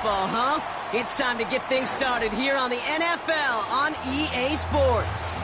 Huh? It's time to get things started here on the NFL on EA Sports.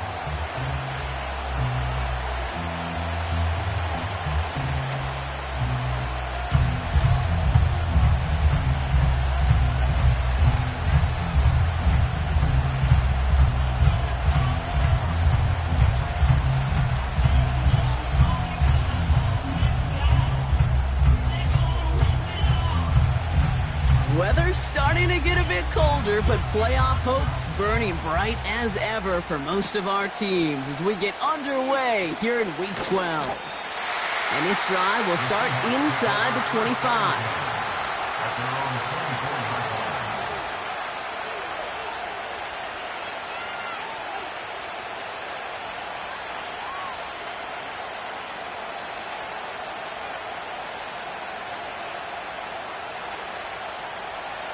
Weather's starting to get a bit colder, but playoff hopes burning bright as ever for most of our teams as we get underway here in Week 12. And this drive will start inside the 25.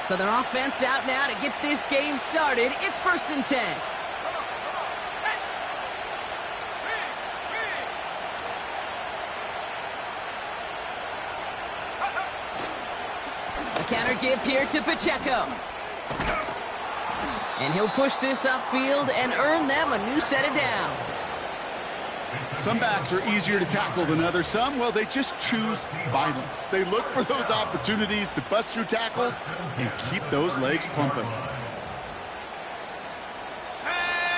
So their offense out now to get this game started. It's 1st and 10. A counter give here to Pacheco. And he'll push this upfield and earn them a new set of downs. Some backs are easier to tackle than others. Some, well, they just choose violence. They look for those opportunities to bust through tackles and keep those legs pumping.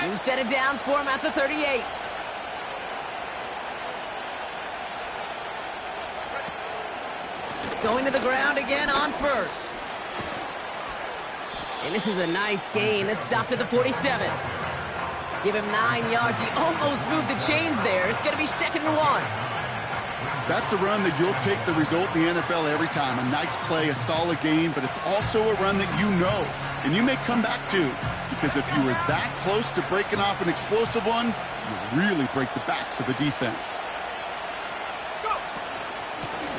New set of downs for him at the 38. Going to the ground again on 1st. And this is a nice gain that stopped at the 47. Give him 9 yards. He almost moved the chains there. It's going to be 2nd and 1. That's a run that you'll take the result in the NFL every time. A nice play, a solid game, but it's also a run that you know, and you may come back to, because if you were that close to breaking off an explosive one, you really break the backs of a defense.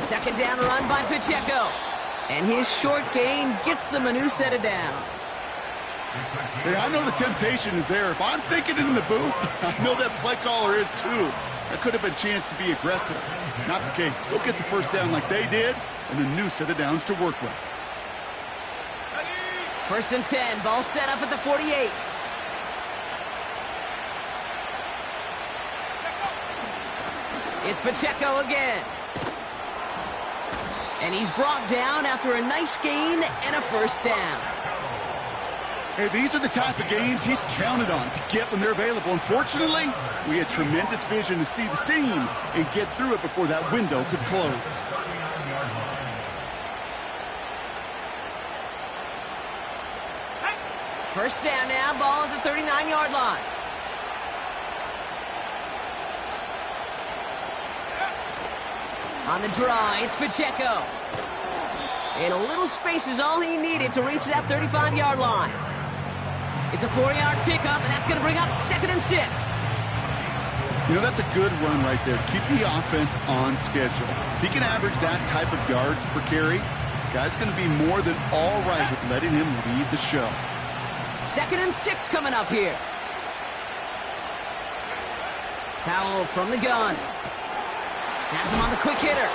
Second down run by Pacheco. And his short gain gets them a new set of downs. Hey, I know the temptation is there. If I'm thinking it in the booth, I know that play caller is too. That could have been a chance to be aggressive. Not the case. Go get the first down like they did, and a new set of downs to work with. 1st and 10. Ball set up at the 48. It's Pacheco again. And he's brought down after a nice gain and a first down. Hey, these are the type of gains he's counted on to get when they're available. Unfortunately, we had tremendous vision to see the seam and get through it before that window could close. First down now, ball at the 39-yard line. On the draw, it's Pacheco. And a little space is all he needed to reach that 35-yard line. It's a 4-yard pickup, and that's going to bring up 2nd and 6. You know, that's a good run right there. Keep the offense on schedule. If he can average that type of yards per carry, this guy's going to be more than all right with letting him lead the show. 2nd and 6 coming up here. Powell from the gun. Has him on the quick hitter.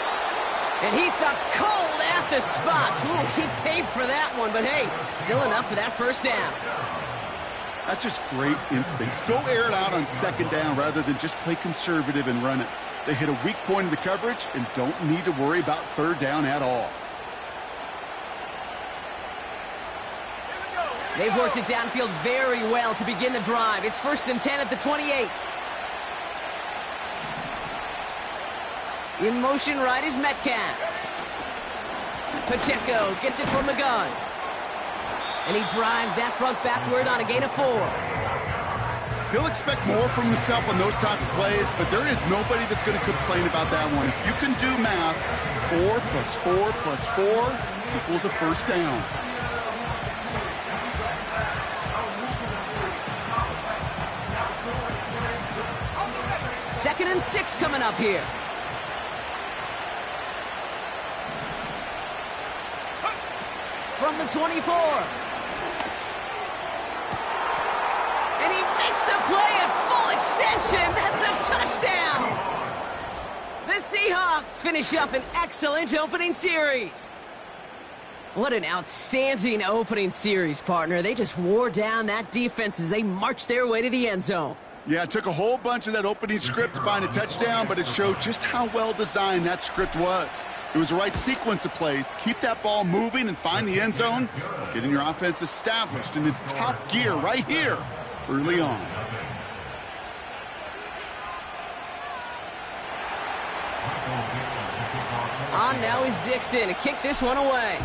And he stopped cold at the spot. Ooh, he paid for that one, but hey, still enough for that first down. That's just great instincts. Go air it out on 2nd down rather than just play conservative and run it. They hit a weak point in the coverage and don't need to worry about 3rd down at all. They've worked it downfield very well to begin the drive. It's 1st and 10 at the 28. In motion right is Metcalf. Pacheco gets it from the gun. And he drives that front backward on a gain of 4. He'll expect more from himself on those type of plays, but there is nobody that's going to complain about that one. If you can do math, 4 plus 4 plus 4 equals a first down. Second and 6 coming up here. From the 24. And he makes the play at full extension. That's a touchdown. The Seahawks finish up an excellent opening series. What an outstanding opening series, partner. They just wore down that defense as they marched their way to the end zone. Yeah, it took a whole bunch of that opening script to find a touchdown, but it showed just how well designed that script was. It was the right sequence of plays to keep that ball moving and find the end zone, getting your offense established in its top gear right here early on. On now is Dixon to kick this one away.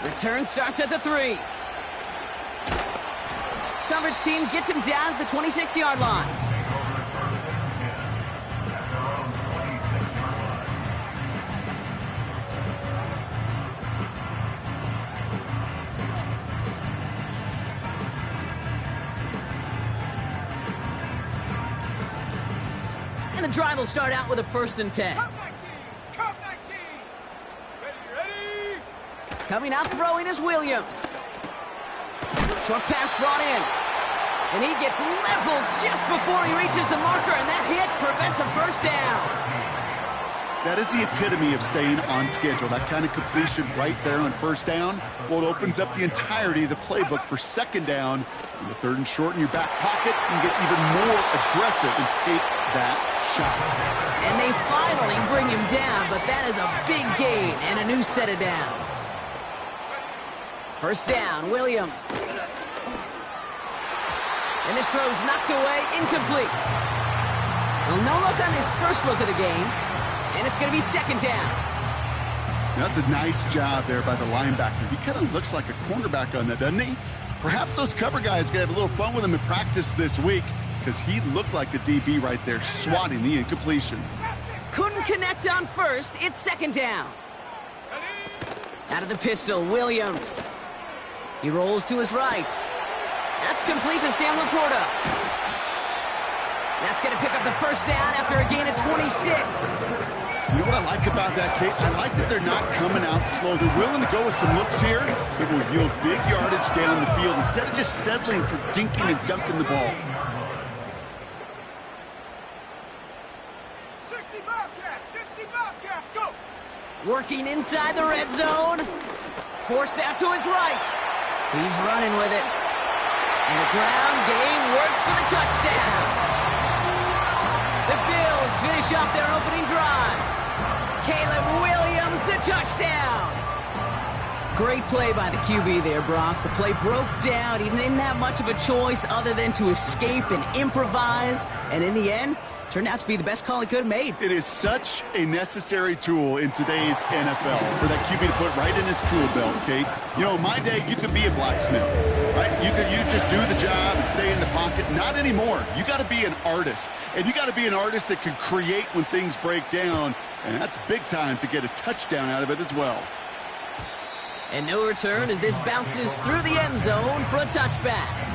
Return starts at the 3. Coverage team gets him down at the 26-yard line. And the drive will start out with a 1st and 10. Come 19. Ready. Coming out throwing is Williams. Short pass brought in. And he gets leveled just before he reaches the marker, and that hit prevents a 1st down. That is the epitome of staying on schedule. That kind of completion right there on 1st down. Well, it opens up the entirety of the playbook for 2nd down. In the 3rd and short in your back pocket, you can get even more aggressive and take that shot. And they finally bring him down, but that is a big gain and a new set of downs. 1st down, Williams. And this throw's knocked away, incomplete. Well, no look on his first look of the game, and it's going to be 2nd down. That's a nice job there by the linebacker. He kind of looks like a cornerback on that, doesn't he? Perhaps those cover guys are going to have a little fun with him in practice this week, because he looked like a DB right there, swatting the incompletion. Couldn't connect on 1st. It's 2nd down. Out of the pistol, Williams. He rolls to his right. That's complete to Sam Laporta. That's going to pick up the 1st down after a gain of 26. You know what I like about that, Kate? I like that they're not coming out slow. They're willing to go with some looks here. It will yield big yardage down the field instead of just settling for dinking and dunking the ball. 60 Bobcat, go! Working inside the red zone. Forced out to his right. He's running with it. And the ground game works for the touchdown. The Bills finish off their opening drive. Caleb Williams, the touchdown. Great play by the QB there, Brock. The play broke down. He didn't have much of a choice other than to escape and improvise. And in the end, turned out to be the best call he could have made. It is such a necessary tool in today's NFL for that QB to put right in his tool belt, Kate. You know, in my day, you could be a blacksmith, right? You just do the job and stay in the pocket. Not anymore. You got to be an artist, and you got to be an artist that can create when things break down, and that's big time to get a touchdown out of it as well. And no return as this bounces through the end zone for a touchback.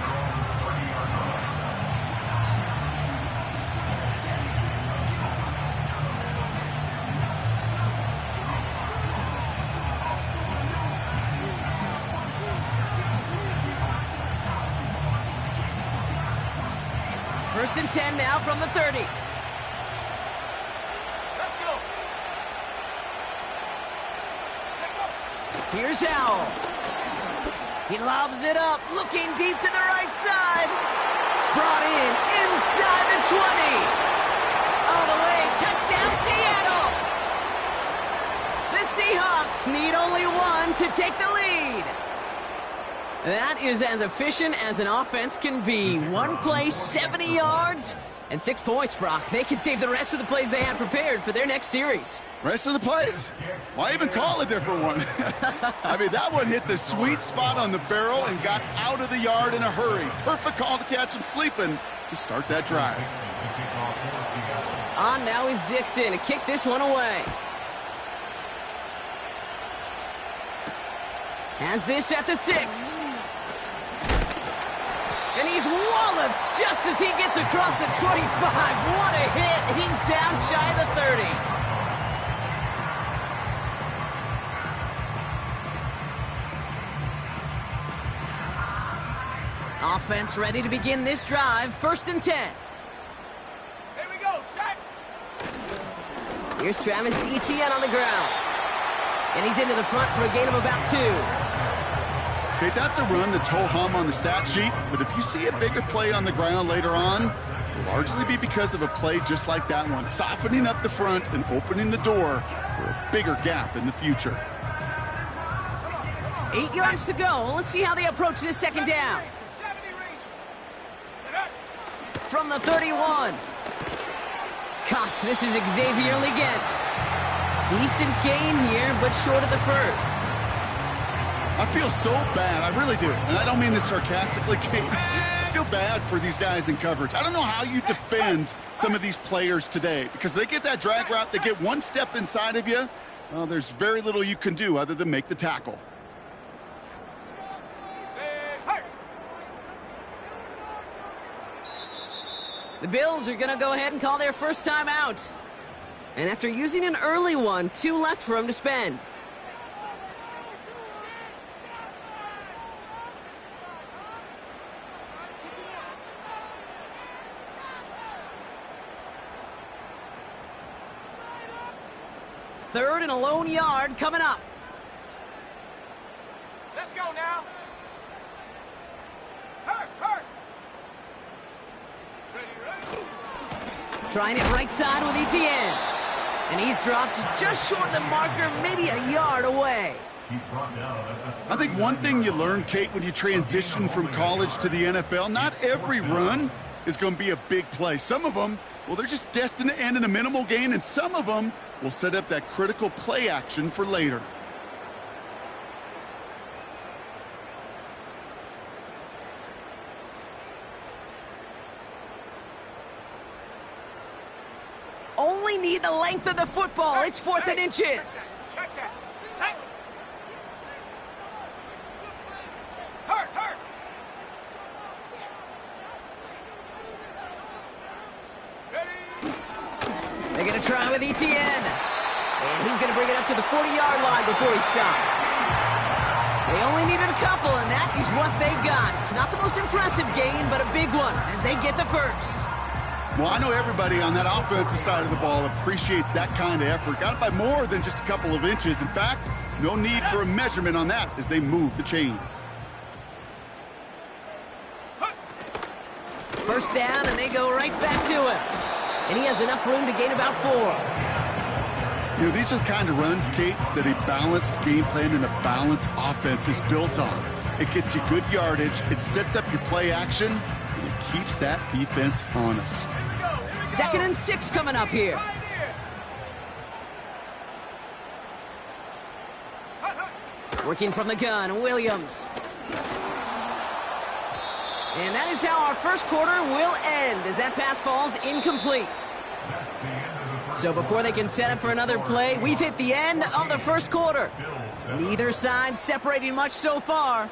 First and 10 now from the 30. Let's go! Here's Howell. He lobs it up, looking deep to the right side. Brought in inside the 20. All the way, touchdown Seattle. The Seahawks need only one to take the lead. That is as efficient as an offense can be. One play, 70 yards, and 6 points, Brock. They can save the rest of the plays they have prepared for their next series. Rest of the plays? Why even call a different one? I mean, that one hit the sweet spot on the barrel and got out of the yard in a hurry. Perfect call to catch him sleeping to start that drive. On now is Dixon to kick this one away. Has this at the 6. And he's walloped just as he gets across the 25. What a hit. He's down shy of the 30. Offense ready to begin this drive. First and 10. Here we go, set! Here's Travis Etienne on the ground. And he's into the front for a gain of about 2. Okay, that's a run that's ho-hum on the stat sheet, but if you see a bigger play on the ground later on, it'll largely be because of a play just like that one, softening up the front and opening the door for a bigger gap in the future. 8 yards to go. Let's see how they approach this second down. 70 range. From the 31. Gosh, this is Xavier Leggett. Decent gain here, but short of the first. I feel so bad, I really do. And I don't mean this sarcastically, Kate. I feel bad for these guys in coverage. I don't know how you defend some of these players today because they get that drag route, they get one step inside of you. Well, there's very little you can do other than make the tackle. The Bills are going to go ahead and call their first time out. And after using an early one, 2 left for him to spend. Third and a lone yard coming up. Let's go now. Hurt. Ready. Trying it right side with Etienne. And he's dropped just short of the marker, maybe a yard away. I think one thing you learn, Kate, when you transition from college to the NFL, not every run is going to be a big play. Some of them, well, they're just destined to end in a minimal gain, and some of them will set up that critical play action for later. Only need the length of the football. It's 4th and inches. Check that. Set. Hurt. Ready. They're going to try with Etienne. And he's going to bring it up to the 40-yard line before he stopped. They only needed a couple, and that is what they got. Not the most impressive gain, but a big one as they get the first. Well, I know everybody on that offensive side of the ball appreciates that kind of effort. Got it by more than just a couple of inches. In fact, no need for a measurement on that as they move the chains. First down, and they go right back to him. And he has enough room to gain about 4. You know, these are the kind of runs, Kate, that a balanced game plan and a balanced offense is built on. It gets you good yardage, it sets up your play action, and it keeps that defense honest. 2nd and 6 coming up here. Working from the gun, Williams. And that is how our first quarter will end as that pass falls incomplete. So before they can set up for another play, we've hit the end of the first quarter. Neither side separating much so far.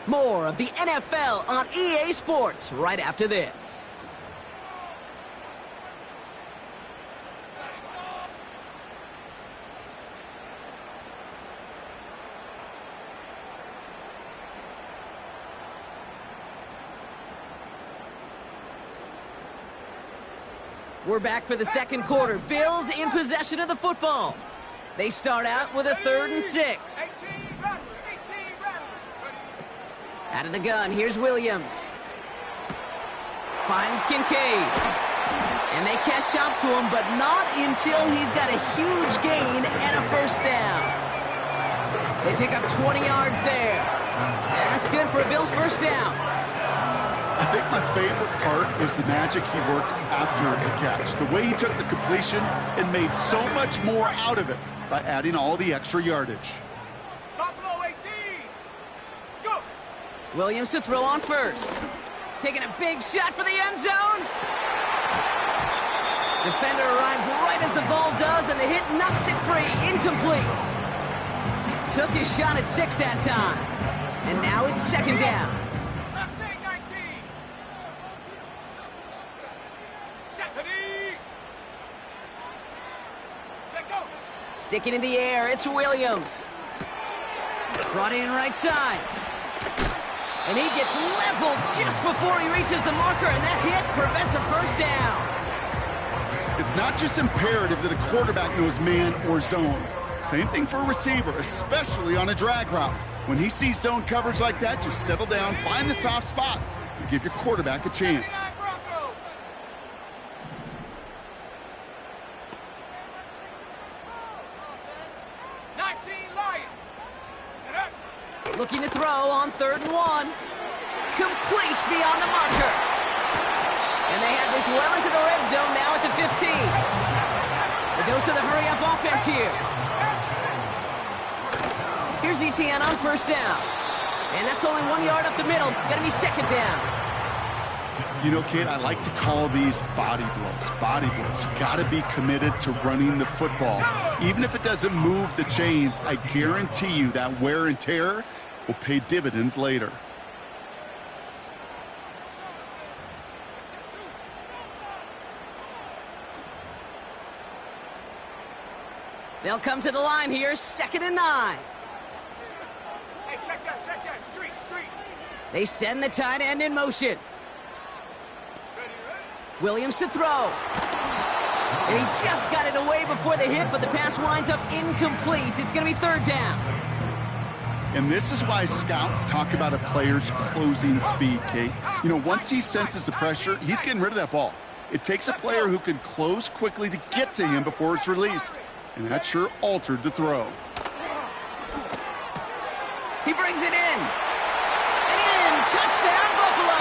More of the NFL on EA Sports right after this. We're back for the second quarter. Bills in possession of the football. They start out with a 3rd and 6. Out of the gun, here's Williams. Finds Kincaid. And they catch up to him, but not until he's got a huge gain and a first down. They pick up 20 yards there. And that's good for a Bills first down. I think my favorite part is the magic he worked after the catch. The way he took the completion and made so much more out of it by adding all the extra yardage. Buffalo 18. Go. Williams to throw on first. Taking a big shot for the end zone. Defender arrives right as the ball does, and the hit knocks it free. Incomplete. Took his shot at 6 that time. And now it's 2nd down. Sticking in the air, it's Williams. Brought in right side. And he gets leveled just before he reaches the marker, and that hit prevents a first down. It's It's not just imperative that a quarterback knows man or zone. Same thing for a receiver, especially on a drag route. When he sees zone coverage like that, just settle down, find the soft spot, and give your quarterback a chance. 19 Lion. Looking to throw on 3rd and 1. Complete beyond the marker. And they have this well into the red zone now at the 15. A dose of the hurry-up offense here. Here's ETN on 1st down. And that's only 1 yard up the middle. Gonna be 2nd down. You know, kid, I like to call these body blows. Body blows. You got to be committed to running the football. Even if it doesn't move the chains, I guarantee you that wear and tear will pay dividends later. They'll come to the line here, 2nd and 9. Hey, check that, street. They send the tight end in motion. Williams to throw. And he just got it away before the hit, but the pass winds up incomplete. It's going to be 3rd down. And this is why scouts talk about a player's closing speed, Kate. You know, once he senses the pressure, he's getting rid of that ball. It takes a player who can close quickly to get to him before it's released. And that sure altered the throw. He brings it in. And in. Touchdown, Buffalo.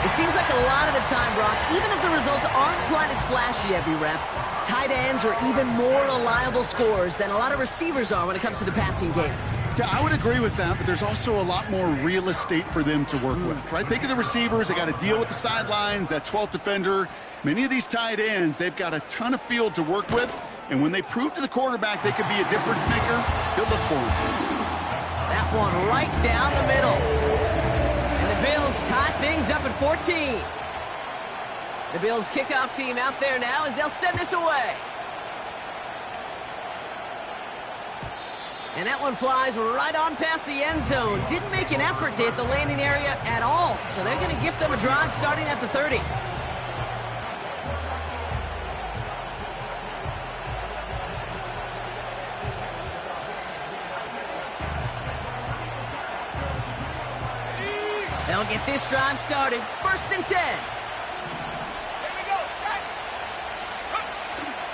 It seems like a lot of the time, Brock, even if the results aren't quite as flashy every rep, tight ends are even more reliable scorers than a lot of receivers are when it comes to the passing game. Yeah, I would agree with that, but there's also a lot more real estate for them to work with, right? Think of the receivers. They got to deal with the sidelines, that 12th defender. Many of these tight ends, they've got a ton of field to work with, and when they prove to the quarterback they could be a difference maker, he'll look for him. That one right down the middle. And the Bills tie things up at 14. The Bills kickoff team out there now as they'll send this away. And that one flies right on past the end zone. Didn't make an effort to hit the landing area at all. So they're going to gift them a drive starting at the 30. They'll get this drive started. 1st and 10. Here we go, set.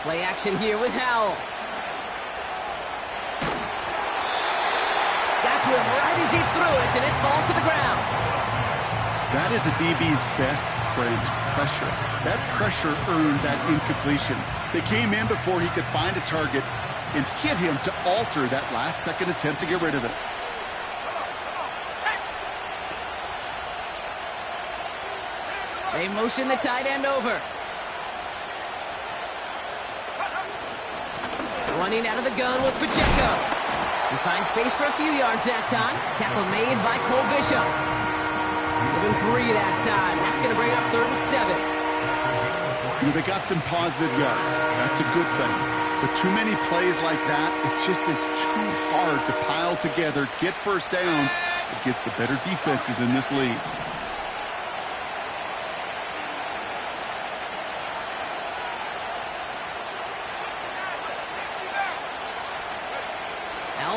Play action here with Howell. Got to him right as he threw it, and it falls to the ground. That is a DB's best friend, pressure. That pressure earned that incompletion. They came in before he could find a target and hit him to alter that last-second attempt to get rid of it. They motion the tight end over. Running out of the gun with Pacheco. He finds space for a few yards that time. Tackle made by Cole Bishop. Give him 3 that time. That's going to bring up 3rd and 7. You know, they got some positive yards. That's a good thing. But too many plays like that, it just is too hard to pile together, get first downs against the better defenses in this league.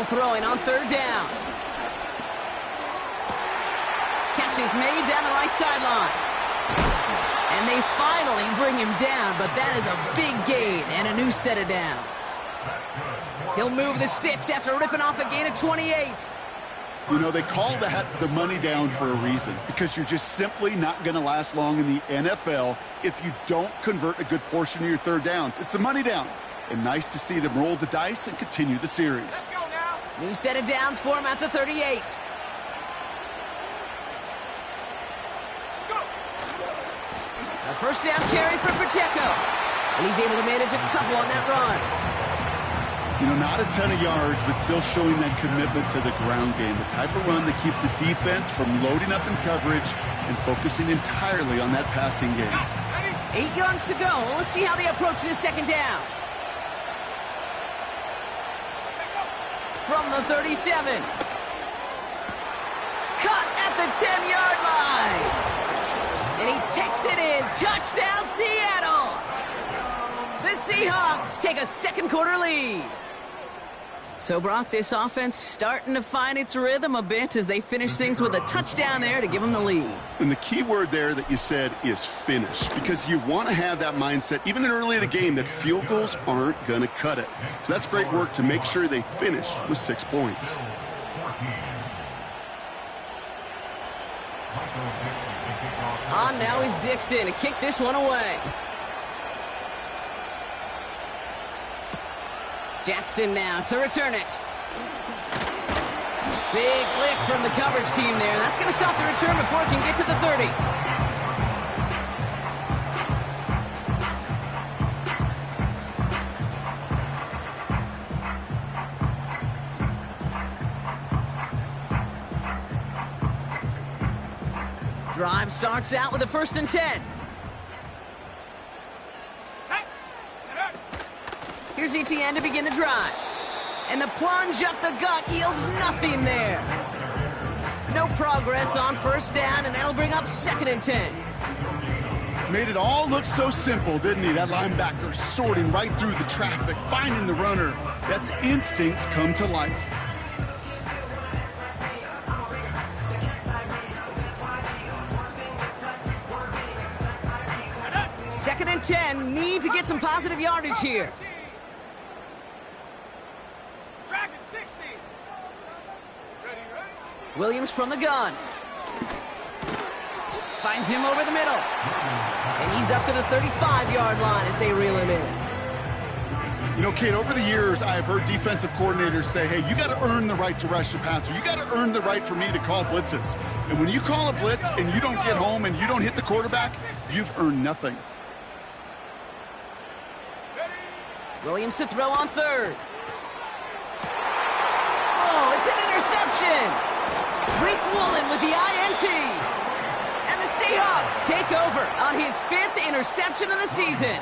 Throwing on 3rd down. Catch is made down the right sideline. And they finally bring him down, but that is a big gain and a new set of downs. He'll move the sticks after ripping off a gain of 28. You know, they call that the money down for a reason, because you're just simply not going to last long in the NFL if you don't convert a good portion of your 3rd downs. It's the money down. And nice to see them roll the dice and continue the series. New set of downs for him at the 38. A 1st down carry for Pacheco. And he's able to manage a couple on that run. You know, not a ton of yards, but still showing that commitment to the ground game. The type of run that keeps the defense from loading up in coverage and focusing entirely on that passing game. 8 yards to go. Let's see how they approach this 2nd down. From the 37. Cut at the 10-yard line. And he takes it in. Touchdown, Seattle. The Seahawks take a second quarter lead. So, Brock, this offense starting to find its rhythm a bit as they finish things with a touchdown there to give them the lead. And the key word there that you said is finish, because you want to have that mindset, even early in the game, that field goals aren't going to cut it. So that's great work to make sure they finish with 6 points. On now is Dixon to kick this one away. Jackson now to return it. Big lick from the coverage team there. That's going to stop the return before it can get to the 30. Drive starts out with a 1st and 10. Here's ETN to begin the drive. And the plunge up the gut yields nothing there. No progress on 1st down, and that'll bring up 2nd and 10. Made it all look so simple, didn't he? That linebacker sorting right through the traffic, finding the runner. That's instincts come to life. Second and 10, need to get some positive yardage here. Williams from the gun. Finds him over the middle. And he's up to the 35-yard line as they reel him in. You know, Kate, over the years, I've heard defensive coordinators say, hey, you got to earn the right to rush the passer. You got to earn the right for me to call blitzes. And when you call a blitz and you don't get home and you don't hit the quarterback, you've earned nothing. Williams to throw on 3rd. Oh, it's an interception. Rick Woolen with the INT. And the Seahawks take over on his 5th interception of the season.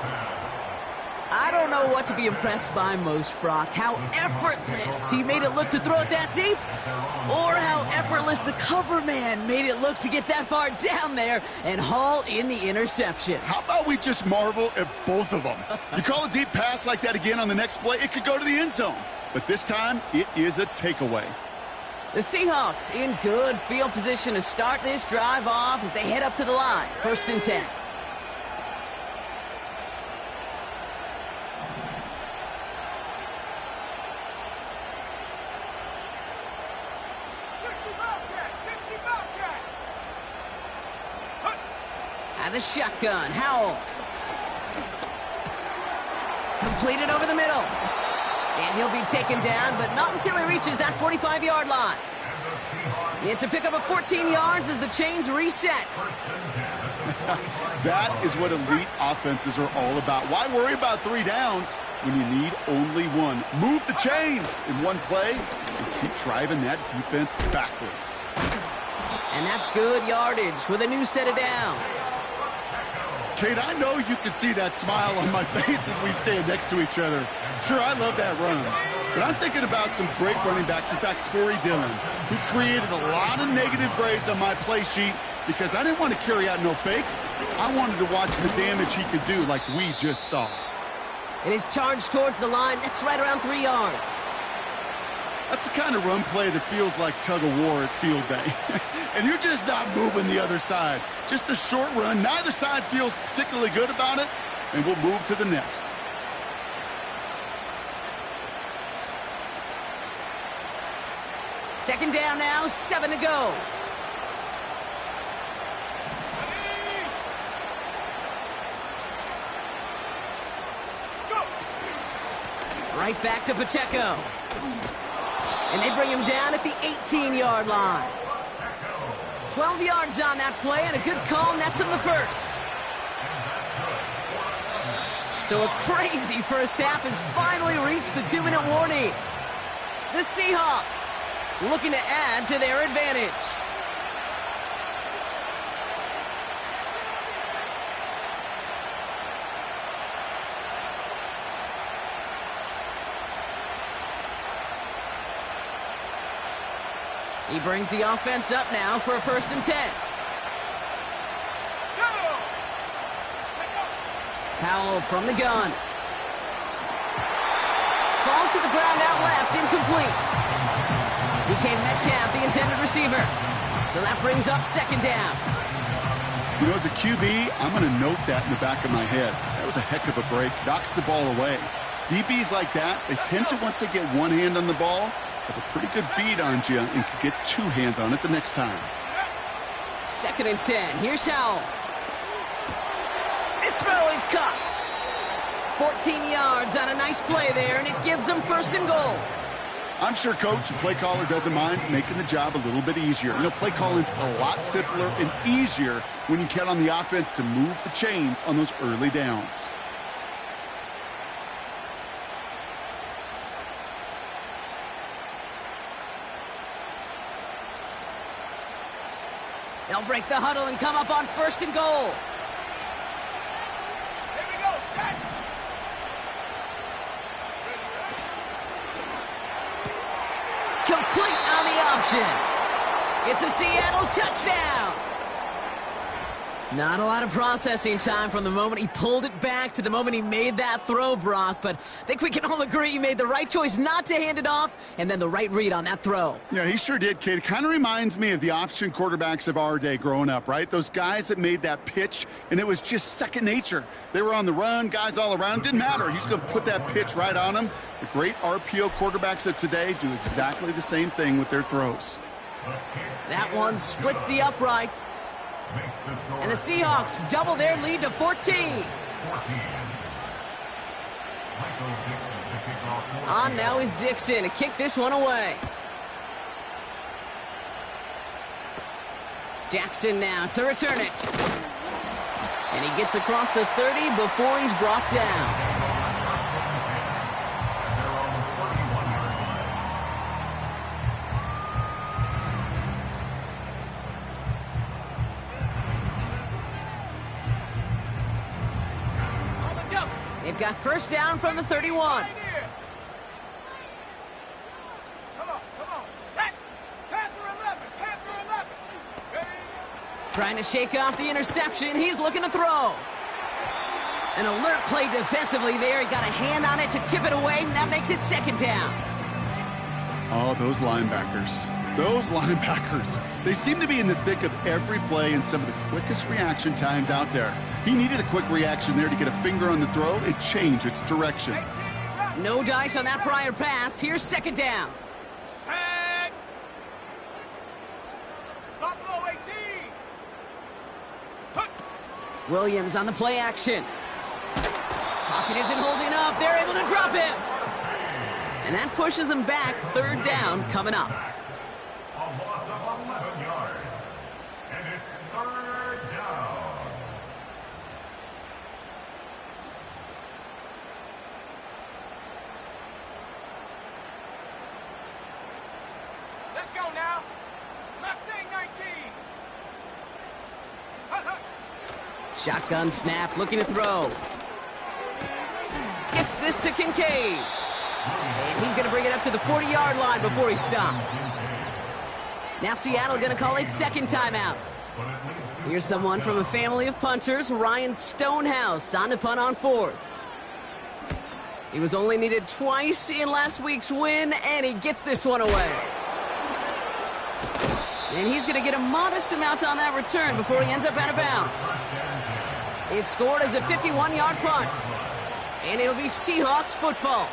I don't know what to be impressed by most, Brock. How effortless he made it look to throw it that deep, or how effortless the cover man made it look to get that far down there and haul in the interception. How about we just marvel at both of them? You call a deep pass like that again on the next play, it could go to the end zone. But this time, it is a takeaway. The Seahawks in good field position to start this drive off as they head up to the line. 1st and 10. And the shotgun, Howell. Completed over the middle. And he'll be taken down, but not until he reaches that 45-yard line. It's a pickup of 14 yards as the chains reset. That is what elite offenses are all about. Why worry about 3 downs when you need only 1? Move the chains in one play and keep driving that defense backwards. And that's good yardage with a new set of downs. Kate, I know you can see that smile on my face as we stand next to each other. Sure, I love that run. But I'm thinking about some great running backs. In fact, Corey Dillon, who created a lot of negative grades on my play sheet because I didn't want to carry out no fake. I wanted to watch the damage he could do like we just saw. And his charge towards the line, that's right around 3 yards. That's the kind of run play that feels like tug-of-war at field day. And you're just not moving the other side. Just a short run. Neither side feels particularly good about it, and we'll move to the next. Second down now, 7 to go. Right back to Pacheco. And they bring him down at the 18-yard line. 12 yards on that play, and a good call nets him the first. So a crazy first half has finally reached the 2-minute warning. The Seahawks looking to add to their advantage. He brings the offense up now for a 1st and 10. Powell from the gun. falls to the ground out left, incomplete. Became Metcalf, the intended receiver. So that brings up second down. You know, as a QB, I'm going to note that in the back of my head. That was a heck of a break. Knocks the ball away. DBs like that, they tend to, once they get one hand on the ball, have a pretty good beat on you and can get two hands on it the next time. 2nd and 10. Here's Howell. This throw is caught. 14 yards on a nice play there, and it gives them 1st and goal. I'm sure Coach, the play caller, doesn't mind making the job a little bit easier. You know, play calling's a lot simpler and easier when you count on the offense to move the chains on those early downs. They'll break the huddle and come up on 1st and goal. Here we go, set. Complete on the option. It's a Seattle touchdown. Not a lot of processing time from the moment he pulled it back to the moment he made that throw, Brock. But I think we can all agree he made the right choice not to hand it off, and then the right read on that throw. Yeah, he sure did, kid. It kind of reminds me of the option quarterbacks of our day growing up, right? Those guys that made that pitch, and it was just second nature. They were on the run, guys all around. Didn't matter. He's going to put that pitch right on them. The great RPO quarterbacks of today do exactly the same thing with their throws. That one splits the uprights. And the Seahawks double their lead to 14. On now is Dixon to kick this one away. Jackson now to return it. And he gets across the 30 before he's brought down. They've got 1st down from the 31. Right here. Come on, set. Panther 11, Panther 11. Ready? Trying to shake off the interception. He's looking to throw. An alert play defensively there. He got a hand on it to tip it away, and that makes it 2nd down. Oh, those linebackers. Those linebackers. They seem to be in the thick of every play and some of the quickest reaction times out there. He needed a quick reaction there to get a finger on the throw and change its direction. No dice on that prior pass. Here's 2nd down. Set. Buffalo 18. Put. Williams on the play action. Pocket isn't holding up. They're able to drop him. And that pushes them back. 3rd down coming up. A loss of 11 yards. And it's 3rd down. Let's go now. Mustang 19. Shotgun snap, looking to throw. Gets this to Kincaid. And he's going to bring it up to the 40-yard line before he stopped. Now Seattle going to call its 2nd timeout. Here's someone from a family of punters, Ryan Stonehouse, on to punt on 4th. He was only needed twice in last week's win, and he gets this one away. And he's going to get a modest amount on that return before he ends up out of bounds. It's scored as a 51-yard punt. And it'll be Seahawks football.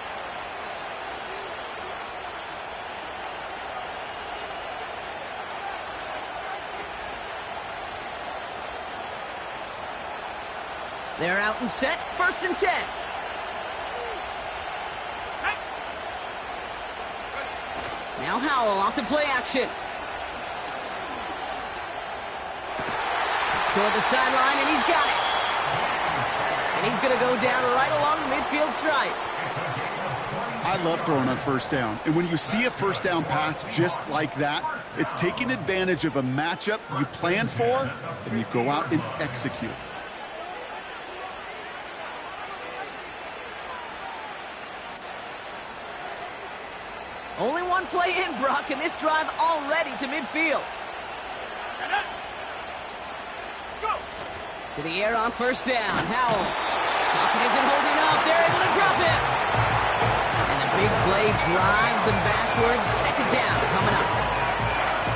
They're out and set. 1st and 10. Now Howell off to play action. Toward the sideline, and he's got it. And he's going to go down right along the midfield stripe. I love throwing on 1st down. And when you see a 1st down pass just like that, it's taking advantage of a matchup you plan for, and you go out and execute. Only one play in, Brock, and this drive already to midfield. Go. To the air on 1st down. Howell. Pocket isn't holding up. They're able to drop him. And the Big play drives them backwards. Second down coming up.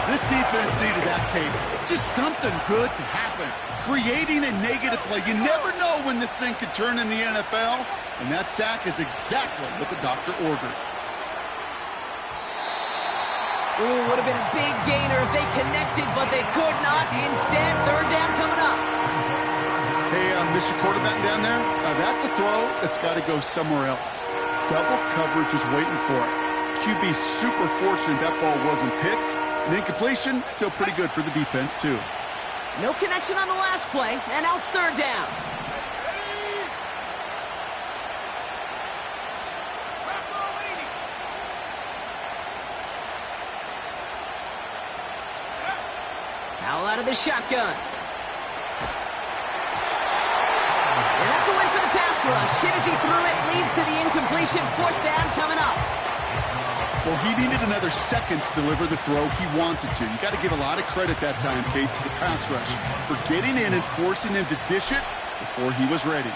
This defense needed that, Kate. Just something good to happen. Creating a negative play. You never know when this thing could turn in the NFL, and that sack is exactly what the doctor ordered. Ooh, would have been a big gainer if they connected, but they could not. Instead, third down coming up. Hey, Mr. Quarterback down there, that's a throw that's got to go somewhere else. Double coverage was waiting for it. QB super fortunate that ball wasn't picked. And incompletion, still pretty good for the defense, too. No connection on the last play, and now it's third down. Foul out of the shotgun. And that's a win for the pass rush. Hit as he threw it, leads to the incompletion. Fourth down coming up. Well, he needed another second to deliver the throw he wanted to. You got to give a lot of credit that time, Kate, to the pass rush for getting in and forcing him to dish it before he was ready.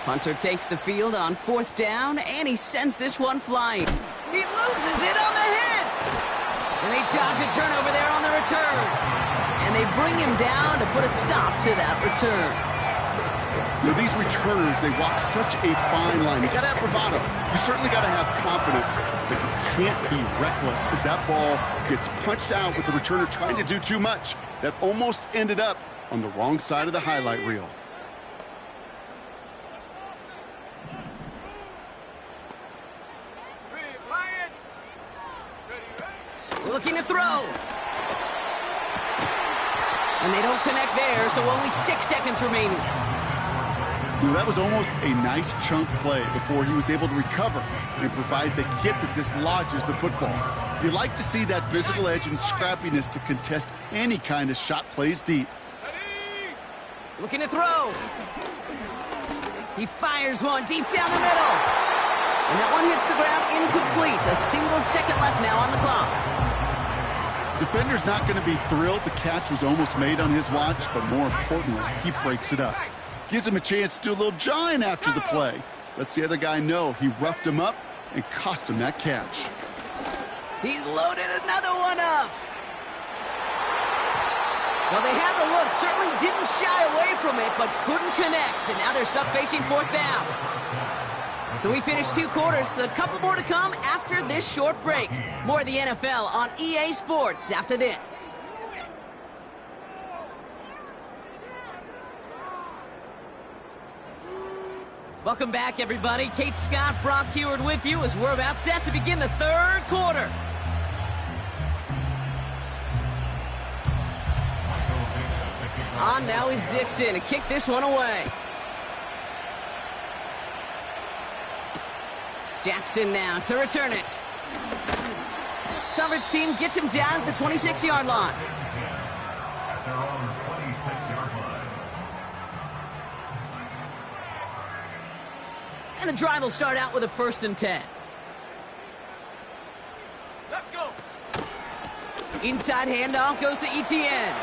Hunter takes the field on fourth down, and he sends this one flying. He loses it on the hit! And they dodge a turnover there on the return. And they bring him down to put a stop to that return. You know, these returners, they walk such a fine line. You got to have bravado. You certainly got to have confidence, but you can't be reckless as that ball gets punched out with the returner trying to do too much. That almost ended up on the wrong side of the highlight reel. Looking to throw. And they don't connect there, so only 6 seconds remaining. You know, that was almost a nice chunk play before he was able to recover and provide the hit that dislodges the football. You like to see that physical edge and scrappiness to contest any kind of shot plays deep. Looking to throw. He fires one deep down the middle. And that one hits the ground incomplete. A single second left now on the clock. Defender's not going to be thrilled the catch was almost made on his watch, but more importantly, he breaks it up. Gives him a chance to do a little jawing after the play. Lets the other guy know he roughed him up and cost him that catch. He's loaded another one up. Well, they had the look, certainly didn't shy away from it, but couldn't connect. And now they're stuck facing fourth down. So we finished 2 quarters. A couple more to come after this short break. More of the NFL on EA Sports after this. Welcome back, everybody. Kate Scott, Brock Heward with you as we're about set to begin the third quarter. On now is Dixon to kick this one away. Jackson now to return it. Coverage team gets him down at the 26-yard line. At their own 26-yard line. And the drive will start out with a 1st and 10. Let's go. Inside handoff goes to ETN.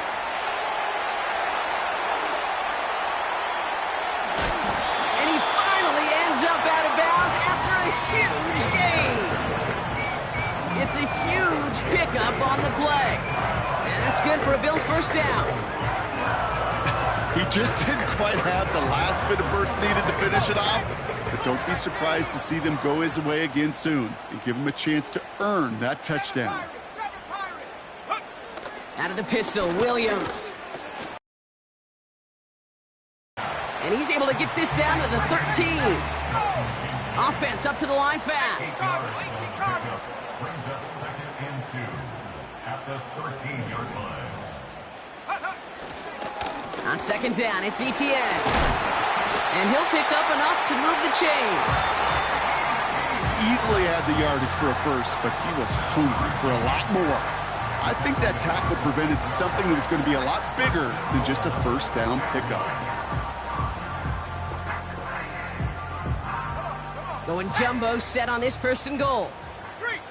And he finally ends up out of bounds after a huge gain. It's a huge pickup on the play. And that's good for a Bills first down. He just didn't quite have the last bit of burst needed to finish it off. But don't be surprised to see them go his way again soon and give him a chance to earn that touchdown. Out of the pistol, Williams. And he's able to get this down to the 13. Offense up to the line fast. Brings up 2nd and 2 at the 13-yard line. On 2nd down, it's ETN. And he'll pick up enough to move the chains. Easily had the yardage for a first, but he was hungry for a lot more. I think that tackle prevented something that was going to be a lot bigger than just a first down pickup. Going jumbo set on this 1st and goal. Street.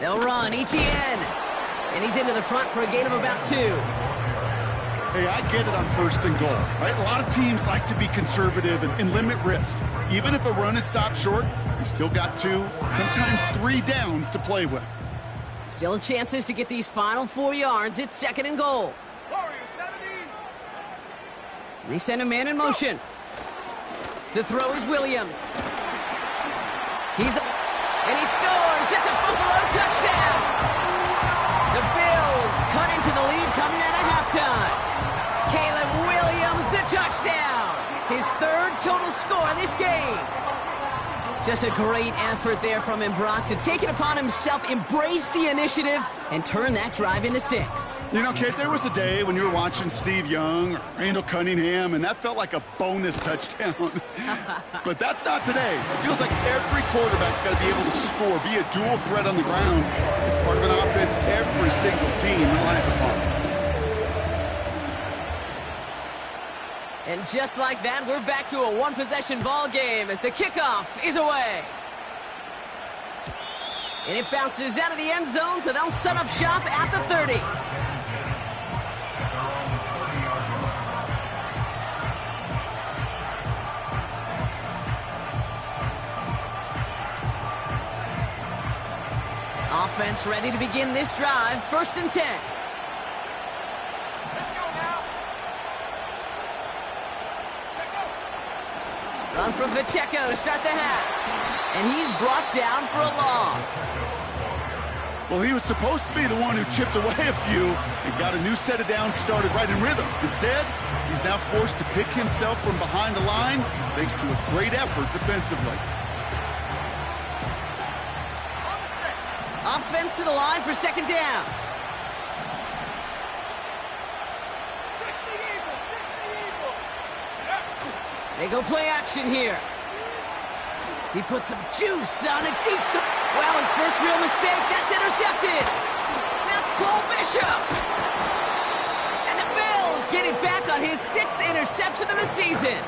They'll run, ETN. And he's into the front for a gain of about 2. Hey, I get it on 1st and goal, right? A lot of teams like to be conservative and limit risk. Even if a run is stopped short, you still got 2, sometimes 3 downs to play with. Still chances to get these final 4 yards. It's 2nd and goal. Warrior 70. They send a man in motion. To throw is Williams. And he scores. It's a Buffalo touchdown. The Bills cut into the lead coming out of halftime. Caleb Williams, the touchdown. His 3rd total score this game. Just a great effort there from him, Brock, to take it upon himself, embrace the initiative, and turn that drive into 6. You know, Kate, there was a day when you were watching Steve Young or Randall Cunningham, and that felt like a bonus touchdown. But that's not today. It feels like every quarterback's got to be able to score, be a dual threat on the ground. It's part of an offense every single team relies upon. And just like that, we're back to a 1-possession ball game as the kickoff is away. And it bounces out of the end zone, so they'll set up shop at the 30. Offense ready to begin this drive. 1st and 10. Run from Pacheco to start the half. And he's brought down for a loss. Well, he was supposed to be the one who chipped away a few and got a new set of downs started right in rhythm. Instead, he's now forced to pick himself from behind the line thanks to a great effort defensively. Offense to the line for 2nd down. They go play action here. He puts some juice on a deep. Wow, his first real mistake. That's intercepted. That's Cole Bishop. And the Bills get it back on his 6th interception of the season.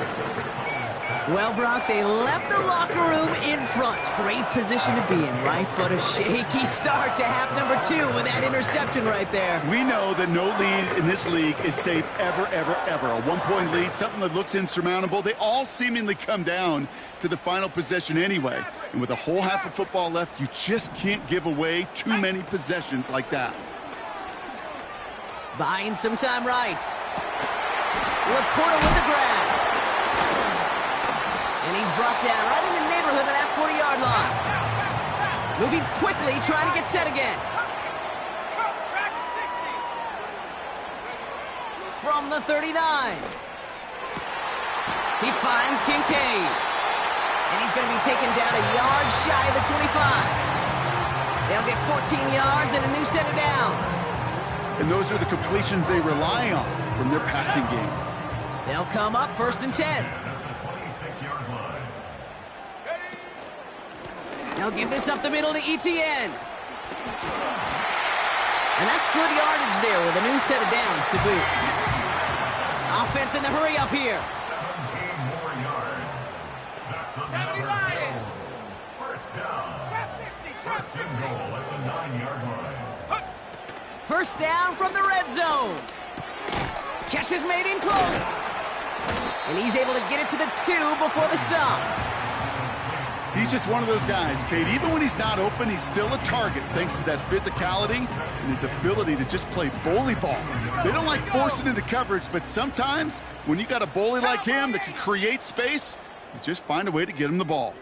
Well, Brock, they left the locker room in front. Great position to be in, right? But a shaky start to half number 2 with that interception right there. We know that no lead in this league is safe ever, ever, ever. A 1-point lead, something that looks insurmountable. They all seemingly come down to the final possession anyway. And with a whole half of football left, you just can't give away too many possessions like that. Buying some time right. Laporta with the grab. And he's brought down right in the neighborhood of that 40-yard line. Moving quickly, trying to get set again. From the 39. He finds Kincaid. And he's going to be taken down a yard shy of the 25. They'll get 14 yards and a new set of downs. And those are the completions they rely on from their passing game. They'll come up 1st and 10. They'll give this up the middle to ETN. And that's good yardage there with a new set of downs to boot. Offense in the hurry up here. 70 Lions. First down. Top 60. At the 9-yard line. 1st down from the red zone. Catch is made in close. And he's able to get it to the 2 before the stop. He's just one of those guys, Kate. Even when he's not open, he's still a target thanks to that physicality and his ability to just play bully ball. They don't like forcing into coverage, but sometimes when you got a bully like him that can create space, you just find a way to get him the ball.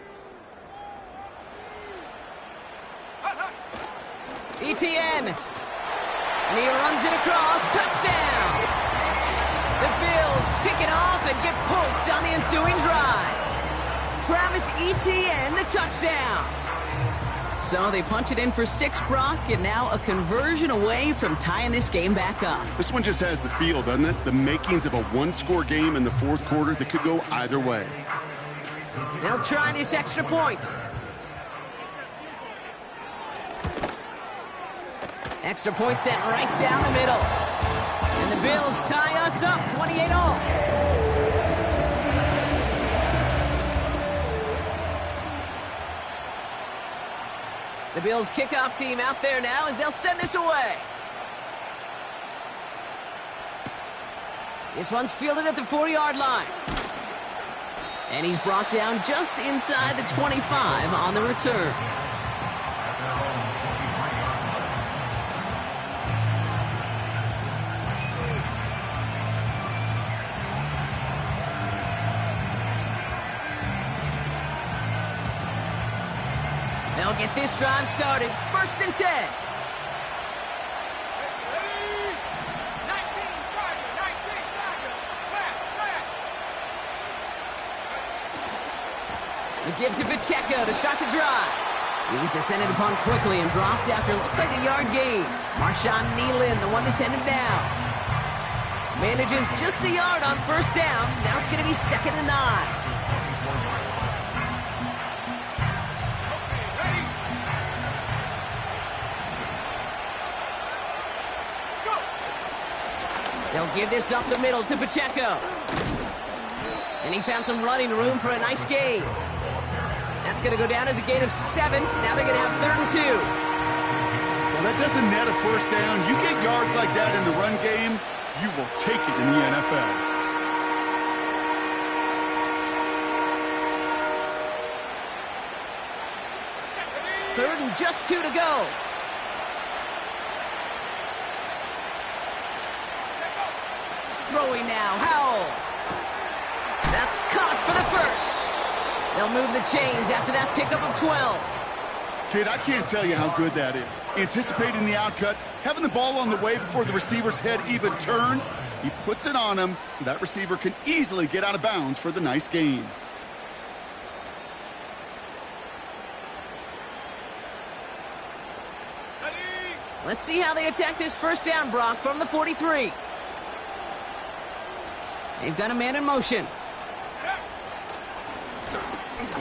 ETN. And he runs it across. Touchdown. The Bills pick it off and get points on the ensuing drive. Travis Etienne, the touchdown. So they punch it in for 6, Brock, and now a conversion away from tying this game back up. This one just has the feel, doesn't it? The makings of a 1-score game in the 4th quarter that could go either way. They'll try this extra point. Extra point set right down the middle. And the Bills tie us up 28-all. The Bills kickoff team out there now as they'll send this away. This one's fielded at the 40-yard line. And he's brought down just inside the 25 on the return. They'll get this drive started. 1st and 10. He gives it Pacheco to start the drive. He's descended upon quickly and dropped after looks like a yard gain. Marshawn Nealon, the one to send him down. Manages just a yard on 1st down. Now it's going to be 2nd and 9. They'll give this up the middle to Pacheco. And he found some running room for a nice gain. That's going to go down as a gain of 7. Now they're going to have 3rd and 2. Well, that doesn't net a 1st down. You get yards like that in the run game, you will take it in the NFL. Third and just 2 to go. Throwing now, Howell. That's caught for the 1st. They'll move the chains after that pickup of 12. Kid, I can't tell you how good that is. Anticipating the outcut, having the ball on the way before the receiver's head even turns, he puts it on him so that receiver can easily get out of bounds for the nice gain. Let's see how they attack this 1st down, Brock, from the 43. They've got a man in motion.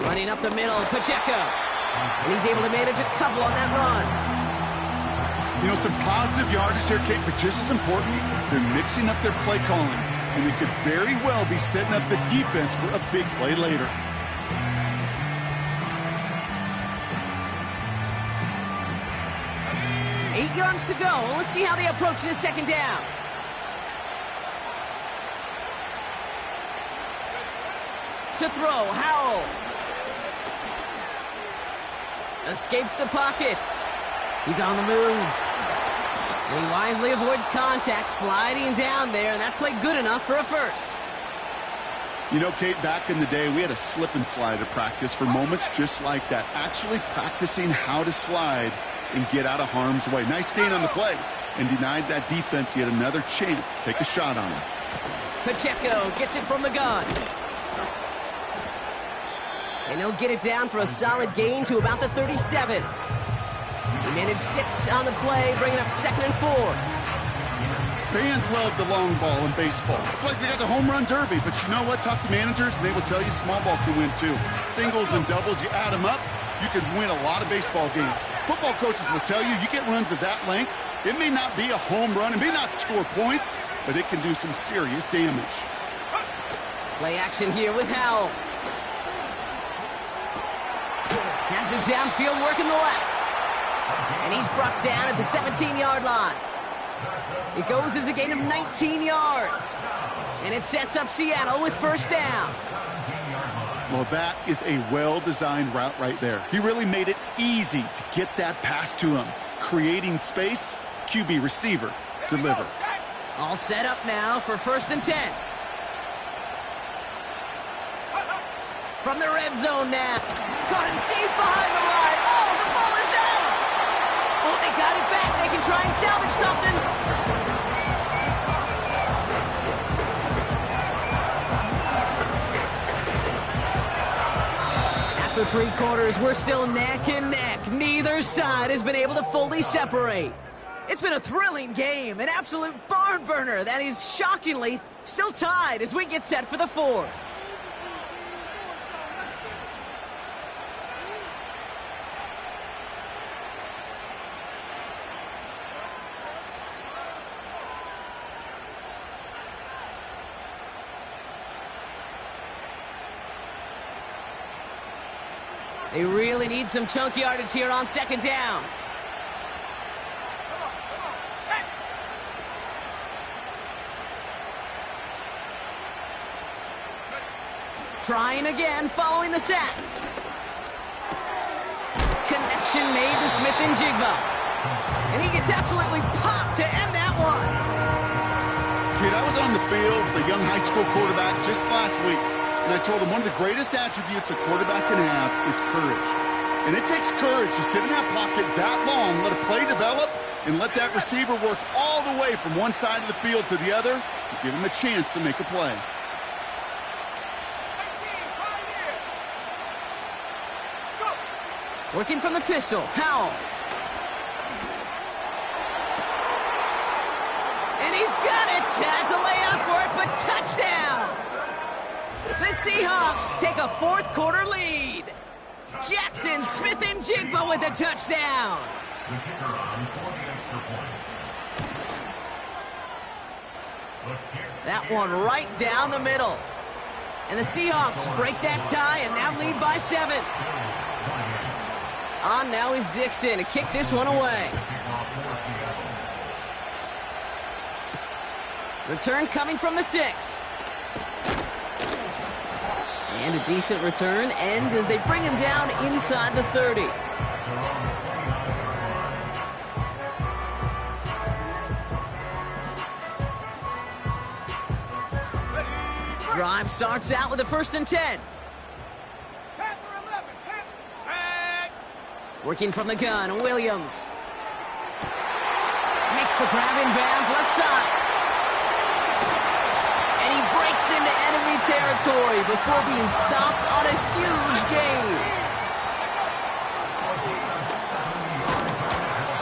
Running up the middle, Pacheco. And he's able to manage a couple on that run. You know, some positive yardage here, Kate, but just as important, they're mixing up their play calling. And they could very well be setting up the defense for a big play later. Eight yards to go. Let's see how they approach this 2nd down. To throw, Howell. Escapes the pocket. He's on the move. And he wisely avoids contact, sliding down there, and that played good enough for a 1st. You know, Kate, back in the day, we had a slip and slide at practice for moments just like that. Actually practicing how to slide and get out of harm's way. Nice gain on the play, and denied that defense yet another chance to take a shot on him. Pacheco gets it from the gun. And he'll get it down for a solid gain to about the 37. He managed 6 on the play, bringing up 2nd and 4. Fans love the long ball in baseball. It's like they got the home run derby, but you know what? Talk to managers, and they will tell you small ball can win too. Singles and doubles, you add them up, you can win a lot of baseball games. Football coaches will tell you, you get runs of that length, it may not be a home run, it may not score points, but it can do some serious damage. Play action here with Howell. Has it downfield, working the left. And he's brought down at the 17-yard line. It goes as a gain of 19 yards. And it sets up Seattle with 1st down. Well, that is a well-designed route right there. He really made it easy to get that pass to him. Creating space, QB receiver, deliver. All set up now for 1st and 10. From the red zone now. Caught him deep behind the line. Oh, the ball is out. Oh, they got it back. They can try and salvage something. After 3 quarters, we're still neck and neck. Neither side has been able to fully separate. It's been a thrilling game, an absolute barn burner that is shockingly still tied as we get set for the 4th. They really need some chunk yardage here on 2nd down. Trying again following the sack. Connection made to Smith-Njigba. And he gets absolutely popped to end that one. Kid, I was on the field with a young high school quarterback just last week, and I told him one of the greatest attributes a quarterback can have is courage. And it takes courage to sit in that pocket that long, let a play develop, and let that receiver work all the way from one side of the field to the other and give him a chance to make a play. Working from the pistol, Howell. And he's got it! That's a layout for it, but touchdown! The Seahawks take a fourth quarter lead. Jackson Smith-Njigba with a touchdown. The kicker on for the extra point. That one right down the middle. And the Seahawks break that tie and now lead by 7. On now is Dixon to kick this one away. Return coming from the 6. And a decent return ends as they bring him down inside the 30. Drive starts out with a 1st and 10. Working from the gun, Williams. Makes the grab in bounds left side. And he breaks into enemy territory before being stopped on a huge gain.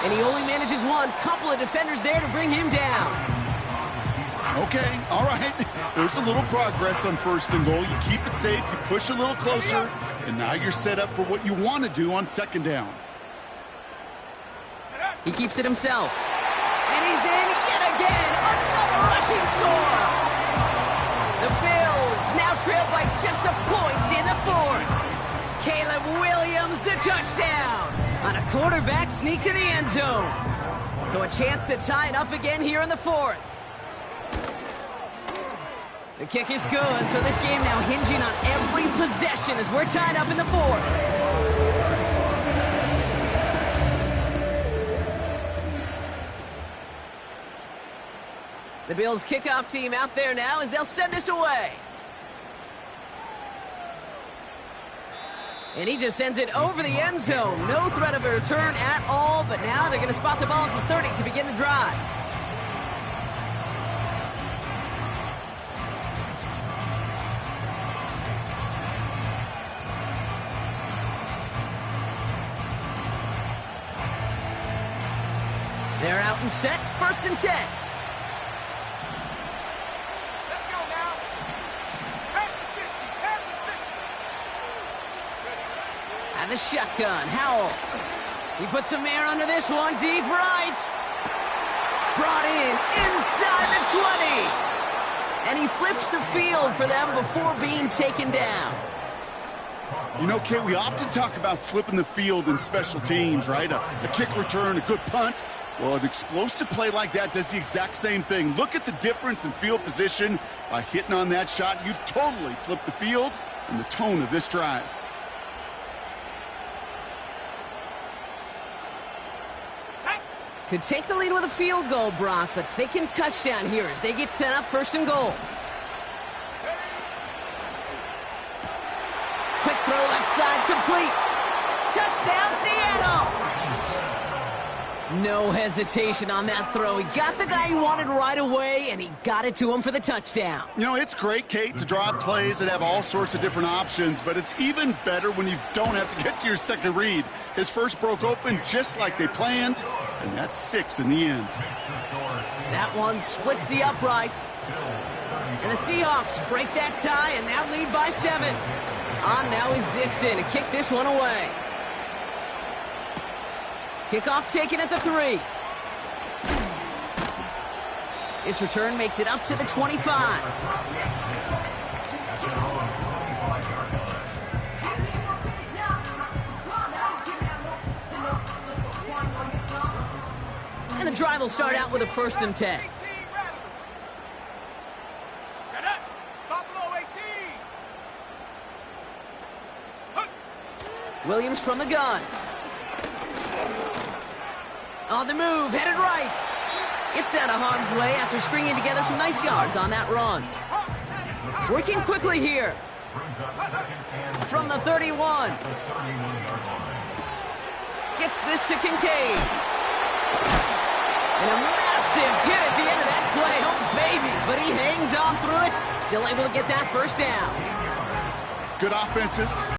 And he only manages one. Couple of defenders there to bring him down. Okay, all right. There's a little progress on 1st and goal. You keep it safe, you push a little closer, and now you're set up for what you want to do on 2nd down. He keeps it himself. And he's in yet again. Another rushing score. The Bills now trail by just a point in the 4th. Caleb Williams, the touchdown. On a quarterback sneak to the end zone. So a chance to tie it up again here in the 4th. The kick is good, so this game now hinging on every possession as we're tied up in the 4th. The Bills kickoff team out there now as they'll send this away. And he just sends it over the end zone. No threat of a return at all, but now they're going to spot the ball at the 30 to begin the drive. They're out and set, 1st and 10. Let's go now. Pass the 60, pass the 60. And the shotgun, Howell. He puts some air under this one, deep right. Brought in inside the 20. And he flips the field for them before being taken down. You know, Kate, we often talk about flipping the field in special teams, right? A kick return, a good punt. Well, an explosive play like that does the exact same thing. Look at the difference in field position. By hitting on that shot, you've totally flipped the field and the tone of this drive. Could take the lead with a field goal, Brock, but thinking touchdown here as they get set up 1st and goal. Quick throw left side, complete. Touchdown, Seattle! No hesitation on that throw. He got the guy he wanted right away, and he got it to him for the touchdown. You know, it's great, Kate, to draw up plays that have all sorts of different options, but it's even better when you don't have to get to your second read. His first broke open just like they planned, and that's 6 in the end. That one splits the uprights. And the Seahawks break that tie and now lead by 7. On now is Dixon to kick this one away. Kickoff taken at the 3. This return makes it up to the 25. And the drive will start out with a 1st and 10. Set up. Buffalo 18. Williams from the gun. On the move, headed right. It's out of harm's way after stringing together some nice yards on that run. Working quickly here. From the 31. Gets this to Kincaid. And a massive hit at the end of that play. Oh, baby. But he hangs on through it. Still able to get that first down. Good offenses.